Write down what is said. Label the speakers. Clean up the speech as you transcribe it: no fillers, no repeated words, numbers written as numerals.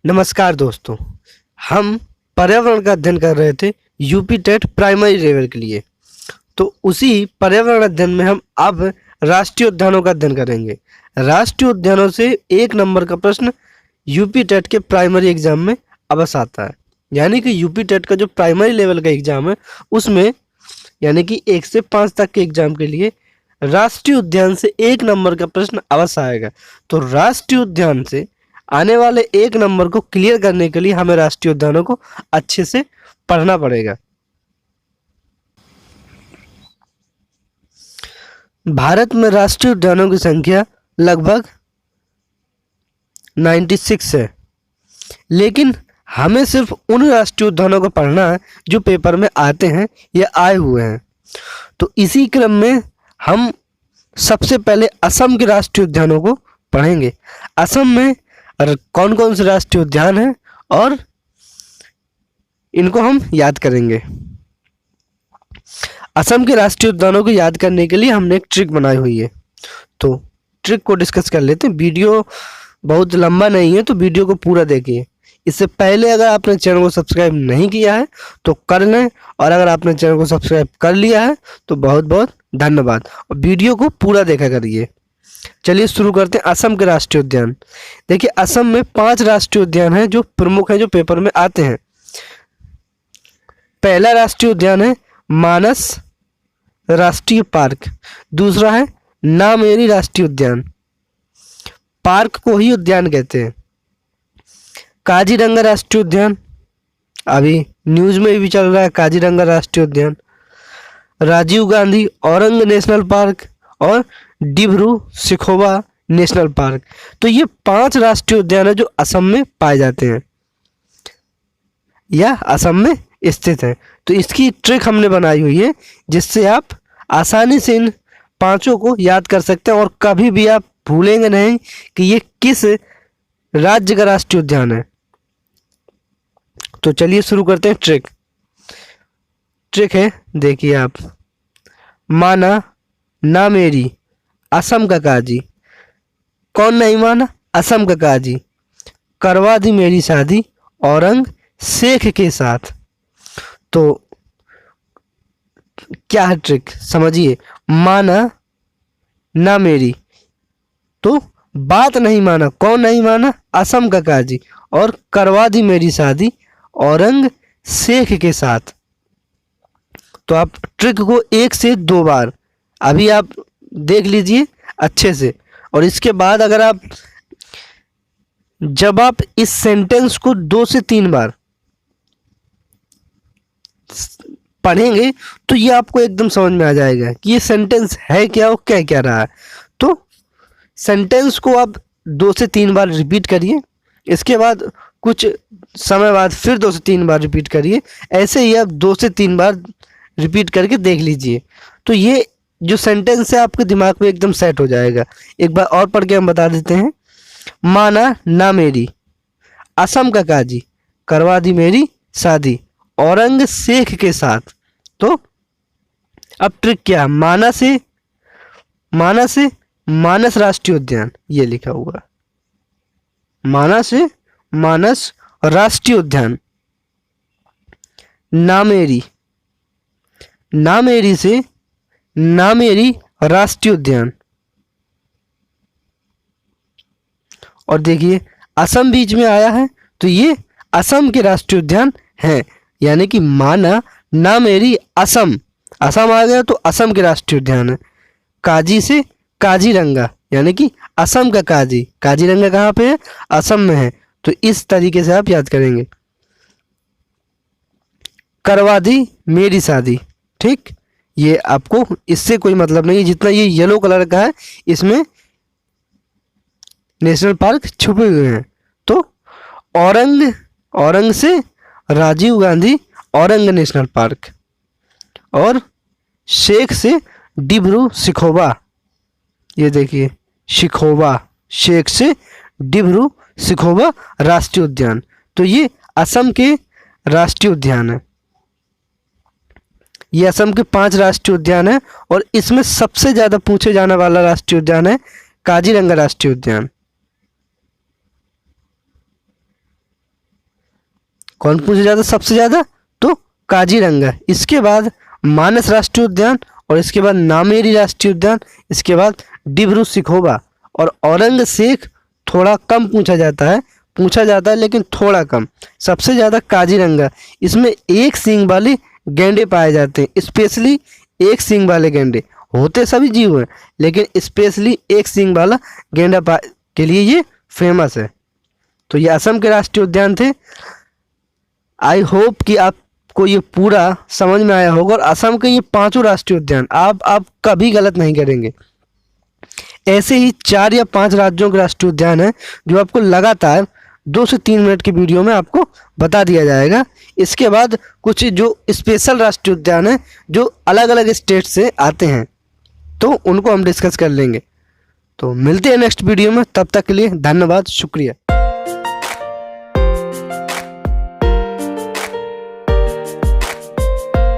Speaker 1: नमस्कार दोस्तों। हम पर्यावरण का अध्ययन कर रहे थे यूपी टेट प्राइमरी लेवल के लिए। तो उसी पर्यावरण अध्ययन में हम अब राष्ट्रीय उद्यानों का अध्ययन करेंगे। राष्ट्रीय उद्यानों से 1 नंबर का प्रश्न यूपी टेट के प्राइमरी एग्जाम में अवश्य आता है। यानी कि यूपी टेट का जो प्राइमरी लेवल का एग्जाम है उसमें यानी कि 1 से 5 तक के एग्जाम के लिए राष्ट्रीय उद्यान से 1 नंबर का प्रश्न अवश्य आएगा। तो राष्ट्रीय उद्यान से आने वाले 1 नंबर को क्लियर करने के लिए हमें राष्ट्रीय उद्यानों को अच्छे से पढ़ना पड़ेगा। भारत में राष्ट्रीय उद्यानों की संख्या लगभग 96 है, लेकिन हमें सिर्फ उन राष्ट्रीय उद्यानों को पढ़ना है जो पेपर में आते हैं या आए हुए हैं। तो इसी क्रम में हम सबसे पहले असम के राष्ट्रीय उद्यानों को पढ़ेंगे। असम में कौन कौन से राष्ट्रीय उद्यान हैं और इनको हम याद करेंगे। असम के राष्ट्रीय उद्यानों को याद करने के लिए हमने एक ट्रिक बनाई हुई है, तो ट्रिक को डिस्कस कर लेते हैं। वीडियो बहुत लंबा नहीं है तो वीडियो को पूरा देखिए। इससे पहले अगर आपने चैनल को सब्सक्राइब नहीं किया है तो कर लें, और अगर आपने चैनल को सब्सक्राइब कर लिया है तो बहुत बहुत धन्यवाद, और वीडियो को पूरा देखा करिए। चलिए शुरू करते हैं असम के राष्ट्रीय उद्यान। देखिए, असम में 5 राष्ट्रीय उद्यान हैं जो प्रमुख हैं, जो पेपर में आते हैं। पहला राष्ट्रीय उद्यान है मानस राष्ट्रीय पार्क। दूसरा है नामेरी राष्ट्रीय उद्यान, पार्क को ही उद्यान कहते हैं। काजीरंगा राष्ट्रीय उद्यान, अभी न्यूज में भी चल रहा है काजीरंगा राष्ट्रीय उद्यान। राजीव गांधी औरंग नेशनल पार्क और डिब्रू सिखोवा नेशनल पार्क। तो ये 5 राष्ट्रीय उद्यान है जो असम में पाए जाते हैं या असम में स्थित है। तो इसकी ट्रिक हमने बनाई हुई है जिससे आप आसानी से इन 5 को याद कर सकते हैं, और कभी भी आप भूलेंगे नहीं कि ये किस राज्य का राष्ट्रीय उद्यान है। तो चलिए शुरू करते हैं। ट्रिक है, देखिए आप। माना नामेरी असम का काजी। कौन नहीं माना? असम का काजी। करवा दी मेरी शादी औरंग शेख के साथ। तो क्या है ट्रिक, समझिए। माना ना मेरी, तो बात नहीं माना। कौन नहीं माना? असम का काजी। और करवा दी मेरी शादी औरंग शेख के साथ। तो आप ट्रिक को 1 से 2 बार अभी आप देख लीजिए अच्छे से, और इसके बाद अगर आप जब आप इस सेंटेंस को 2 से 3 बार पढ़ेंगे तो ये आपको एकदम समझ में आ जाएगा कि ये सेंटेंस है क्या और क्या क्या रहा है। तो सेंटेंस को आप 2 से 3 बार रिपीट करिए, इसके बाद कुछ समय बाद फिर 2 से 3 बार रिपीट करिए। ऐसे ही आप 2 से 3 बार रिपीट करके देख लीजिए, तो ये जो सेंटेंस है आपके दिमाग में एकदम सेट हो जाएगा। एक बार और पढ़ के हम बता देते हैं। माना ना मेरी असम का काजी, करवा दी मेरी शादी औरंग शेख के साथ। तो अब ट्रिक क्या? माना से मानस राष्ट्रीय उद्यान ये लिखा हुआ। माना से मानस राष्ट्रीय उद्यान। नामेरी से नामेरी राष्ट्रीय उद्यान। और देखिए असम बीच में आया है तो ये असम के राष्ट्रीय उद्यान हैं, यानी कि माना नामेरी असम आ गया तो असम के राष्ट्रीय उद्यान है। काजी से काजीरंगा, यानी कि असम का काजी। काजीरंगा कहाँ पे है? असम में है। तो इस तरीके से आप याद करेंगे। करवा दी मेरी शादी, ठीक। ये आपको इससे कोई मतलब नहीं, जितना ये येलो कलर का है इसमें नेशनल पार्क छुपे हुए हैं। तो औरंग से राजीव गांधी औरंग नेशनल पार्क, और शेख से डिब्रू सिखोवा। ये देखिए सिखोवा, शेख से डिब्रू सिखोवा राष्ट्रीय उद्यान। तो ये असम के राष्ट्रीय उद्यान है। ये असम के 5 राष्ट्रीय उद्यान है, और इसमें सबसे ज़्यादा पूछे जाने वाला राष्ट्रीय उद्यान है काजीरंगा राष्ट्रीय उद्यान। कौन पूछा जाता है सबसे ज़्यादा? तो काजीरंगा। इसके बाद मानस राष्ट्रीय उद्यान, और इसके बाद नामेरी राष्ट्रीय उद्यान, इसके बाद डिब्रू सिखोवा और औरंगजेब थोड़ा कम पूछा जाता है लेकिन थोड़ा कम। सबसे ज़्यादा काजीरंगा। इसमें एक सींग वाले गैंडे पाए जाते हैं, स्पेशली एक सींग वाले गैंडे। होते सभी जीव हैं लेकिन स्पेशली एक सींग वाला गेंडा के लिए ये फेमस है। तो ये असम के राष्ट्रीय उद्यान थे। आई होप कि आपको ये पूरा समझ में आया होगा और असम के ये 5 राष्ट्रीय उद्यान आप कभी गलत नहीं करेंगे। ऐसे ही 4 या 5 राज्यों के राष्ट्रीय उद्यान हैं जो आपको लगातार 2 से 3 मिनट की वीडियो में आपको बता दिया जाएगा। इसके बाद कुछ जो स्पेशल राष्ट्रीय उद्यान हैं जो अलग अलग स्टेट से आते हैं तो उनको हम डिस्कस कर लेंगे। तो मिलते हैं नेक्स्ट वीडियो में, तब तक के लिए धन्यवाद, शुक्रिया।